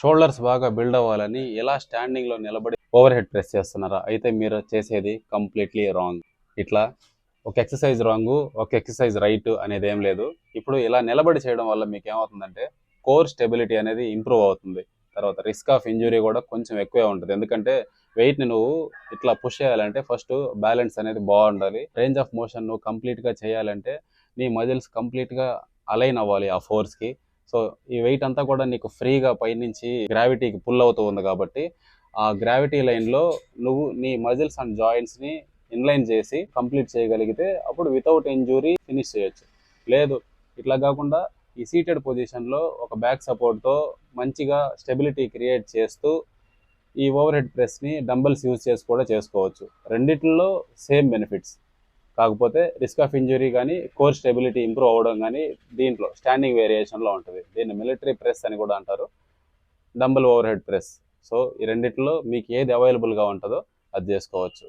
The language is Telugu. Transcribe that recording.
షోల్డర్స్ బాగా బిల్డ్ అవ్వాలని ఎలా స్టాండింగ్లో నిలబడి ఓవర్ హెడ్ ప్రెస్ చేస్తున్నారా? అయితే మీరు చేసేది కంప్లీట్లీ రాంగ్. ఇట్లా ఒక ఎక్సర్సైజ్ రాంగ్, ఒక ఎక్సర్సైజ్ రైట్ అనేది ఏం లేదు. ఇప్పుడు ఇలా నిలబడి చేయడం వల్ల మీకు ఏమవుతుందంటే కోర్ స్టెబిలిటీ అనేది ఇంప్రూవ్ అవుతుంది. తర్వాత రిస్క్ ఆఫ్ ఇంజురీ కూడా కొంచెం ఎక్కువే ఉంటుంది. ఎందుకంటే వెయిట్ని నువ్వు ఇట్లా పుష్ చేయాలంటే ఫస్ట్ బ్యాలెన్స్ అనేది బాగుండాలి. రేంజ్ ఆఫ్ మోషన్ నువ్వు కంప్లీట్గా చేయాలంటే నీ మజిల్స్ కంప్లీట్గా అలైన్ అవ్వాలి ఆ ఫోర్స్కి. సో ఈ వెయిట్ అంతా కూడా నీకు ఫ్రీగా పైనుంచి గ్రావిటీకి పుల్ అవుతూ ఉంది కాబట్టి ఆ గ్రావిటీ లైన్లో నువ్వు నీ మజిల్స్ అండ్ జాయింట్స్ని ఇన్లైన్ చేసి కంప్లీట్ చేయగలిగితే అప్పుడు వితౌట్ ఇంజూరీ ఫినిష్ చేయొచ్చు. లేదు ఇట్లా కాకుండా ఈ సీటెడ్ పొజిషన్లో ఒక బ్యాక్ సపోర్ట్తో మంచిగా స్టెబిలిటీ క్రియేట్ చేస్తూ ఈ ఓవర్ హెడ్ ప్రెస్ని డంబల్స్ యూజ్ చేసి కూడా చేసుకోవచ్చు. రెండిట్లో సేమ్ బెనిఫిట్స్. కాకపోతే రిస్క్ ఆఫ్ ఇంజురీ కానీ కోర్ స్టెబిలిటీ ఇంప్రూవ్ అవ్వడం కానీ దీంట్లో స్టాండింగ్ వేరియేషన్లో ఉంటుంది. దీన్ని మిలిటరీ ప్రెస్ అని కూడా అంటారు, dumbbell over head press. So ఈ రెండిట్లో మీకు ఏది అవైలబుల్గా ఉంటుందో అది చేసుకోవచ్చు.